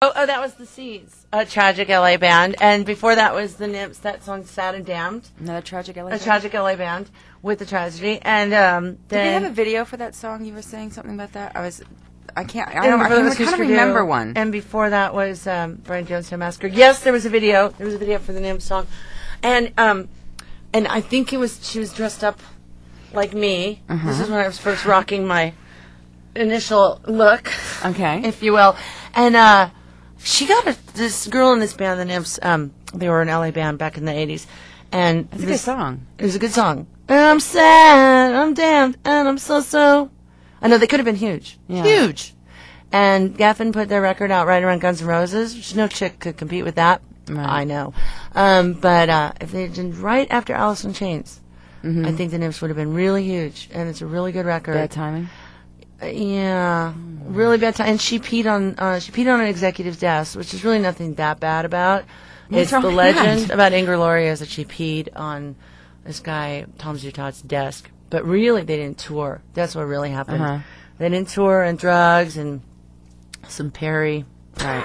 Oh, that was the Seeds, a tragic LA band, and before that was the Nymphs. That song, "Sad and Damned," Another tragic LA a band? tragic LA band with a tragedy. And Did they then have a video for that song? You were saying something about that. I can't and remember one. And before that was Brian Jonestown Massacre. Yes, there was a video. There was a video for the Nymphs song, and I think she was dressed up like me. This is when I was first rocking my initial look, Okay. if you will, and she got this girl in this band, the Nymphs. They were an LA band back in the 80s. And It's a good song. It was a good song. I'm sad, I'm damned, and I'm so. I know, they could have been huge. Yeah. Huge. And Geffen put their record out right around Guns N' Roses, which no chick could compete with that. Right. I know. But if they had been right after Alice in Chains, I think the Nymphs would have been really huge. And it's a really good record. Bad timing. Yeah, really bad time. And she peed on an executive's desk, which is really nothing that bad about. It's wrong the with legend that? about Inger Loria is that she peed on this guy Tom Zutaut's desk. But really, they didn't tour. That's what really happened. They didn't tour, and drugs and some Perry. Right.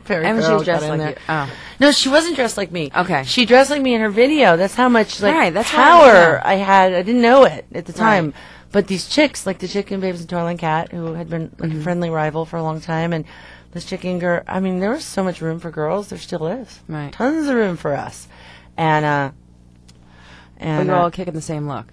Perry And she Farrell was dressed got in like there. you. Oh. No, she wasn't dressed like me. Okay. She dressed like me in her video. That's how much Right, that's what I power know. I had. I didn't know it at the time. Right. But these chicks, like the chick in Babes and Toilet Cat, who had been like a friendly rival for a long time, and this chick Inger, I mean, there was so much room for girls. There still is. Right. Tons of room for us. And We were all kicking the same look.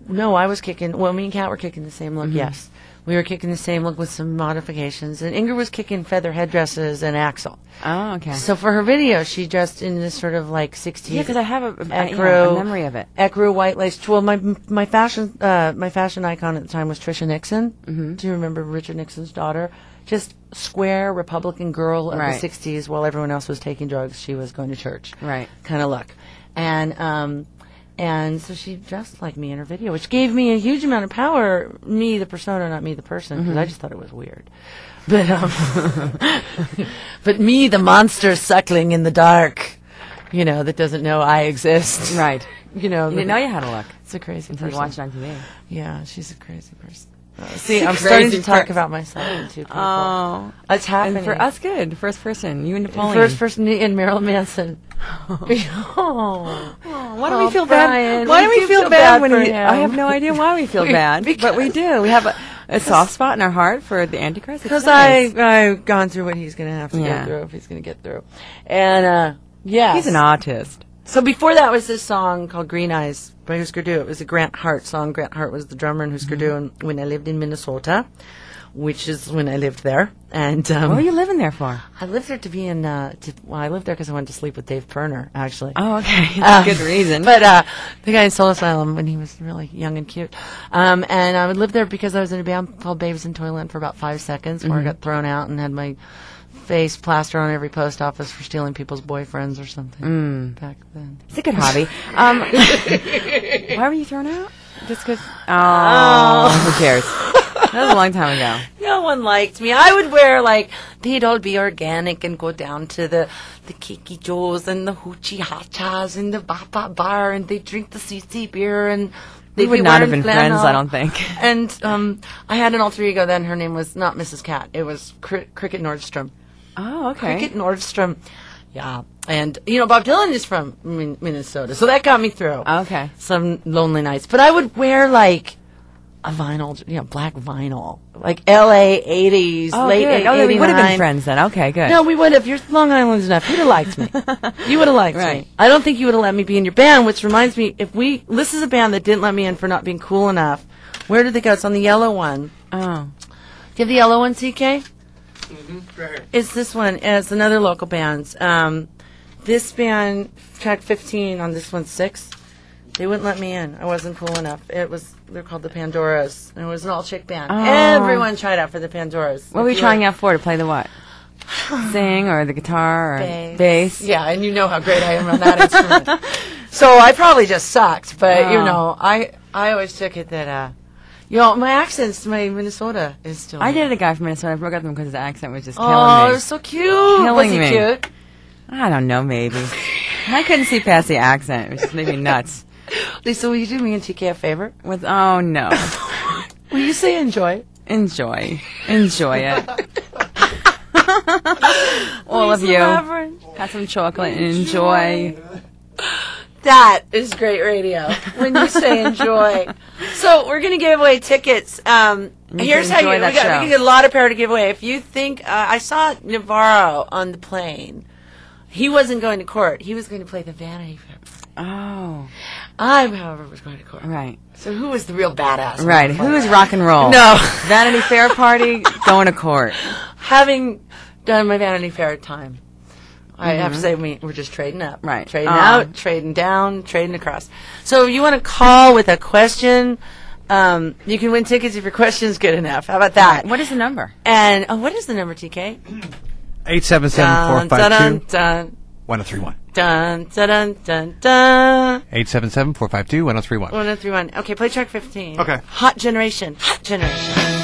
no, I was kicking. Well, me and Kat were kicking the same look. Yes, we were kicking the same look with some modifications, and Inger was kicking feather headdresses and Axel. Oh, okay. So for her video, she dressed in this sort of like 60s. Yeah, because I have a Ecru, memory of it. Ecru white lace. Well, my fashion icon at the time was Trisha Nixon. Do you remember Richard Nixon's daughter? Just square Republican girl of Right. the 60s while everyone else was taking drugs. She was going to church. Right. Kind of look. And so she dressed like me in her video, which gave me a huge amount of power. Me, the persona, not me, the person, because I just thought it was weird. But but me, the monster suckling in the dark, that doesn't know I exist. Right. You know, You didn't know you had a look it's a crazy until person. you watched it on TV. Yeah, she's a crazy person. See, a I'm starting to crazy talk person. about myself to people. Oh. It's happening. And for us, good. First person. You and Napoleon. First person in Marilyn Manson. Oh. Why do we feel Brian, bad? Why do we do feel feel bad bad when for he? him. I have no idea why we feel bad, but we do. We have a soft spot in our heart for the Antichrist. It's Because nice. I've gone through what he's going to have to Yeah. go through if he's going to get through. And, yeah. He's an artist. So before that was this song called Green Eyes by Husker Du. It was a Grant Hart song. Grant Hart was the drummer in Husker Du and when I lived in Minnesota, which is when I lived there. And What were you living there for? I lived there to be in, I lived there because I wanted to sleep with Dave Pirner, actually. Oh, okay. That's a good reason. But the guy in Soul Asylum when he was really young and cute. And I would live there because I was in a band called Babes in Toyland for about 5 seconds before I got thrown out and had my face plastered on every post office for stealing people's boyfriends or something back then. It's a good hobby. Why were you thrown out? Just because? Oh, who cares? That was a long time ago. No one liked me. I would wear, they'd all be organic and go down to the Kiki Joe's and the Hoochie Hachas and the Bapa Bar and they'd drink the CC beer and We would not have been friends, I don't think. And I had an alter ego then. Her name was not Mrs. Cat. It was Cricket Nordstrom. Oh, okay. Cricket Nordstrom. Yeah. And, Bob Dylan is from Minnesota, so that got me through. Okay. Some lonely nights. But I would wear, a vinyl, black vinyl. Like L.A. 80s, Oh, late good. 80s. Oh, we would have been friends then. Okay, good. No, we would have. You're Long Island's enough. You'd have liked me. You would have liked Right. me. I don't think you would have let me be in your band, which reminds me, this is a band that didn't let me in for not being cool enough. Where did they go? It's on the yellow one. Oh. Do you have the yellow one, CK? Right here. It's this one. It's another local band. This band, track 15 on this one, 6. They wouldn't let me in. I wasn't cool enough. They're called the Pandoras. And it was an all-chick band. Oh. Everyone tried out for the Pandoras. What were you trying out for? To play the what? Sing or the guitar or Bass. Yeah, and you know how great I am on that instrument. So I probably just sucked, but I always took it that my accents, my Minnesota is still. I dated a guy from Minnesota. I broke up with him because his accent was just killing Oh, me. it was so cute. Was he me. cute? I don't know, maybe. I couldn't see past the accent. It was just made me nuts. Lisa, will you do me and TK a favor? Oh, no. Will you say enjoy? Enjoy it. All of Lisa you. Laverne. Have some chocolate and enjoy. That is great radio when you say enjoy. So we're going to give away tickets. Here's how enjoy we that can get a lot of power to give away. If you think, I saw Navarro on the plane. He wasn't going to court. He was going to play the Vanity Fair. Oh. I, however, was going to court. Right. So who was the real badass? Right. Who is rock and roll? No. Vanity Fair party, going to court. Having done my Vanity Fair time, I have to say we're just trading up. Right. Trading out, trading down, trading across. So if you want to call with a question, you can win tickets if your question's good enough. How about that? Right. What is the number? And what is the number, TK? 877-452-1031. Dun, dun, dun, dun, dun. 877-452-1031. 1031. Okay, play track 15. Okay. Hot Generation. Hot Generation.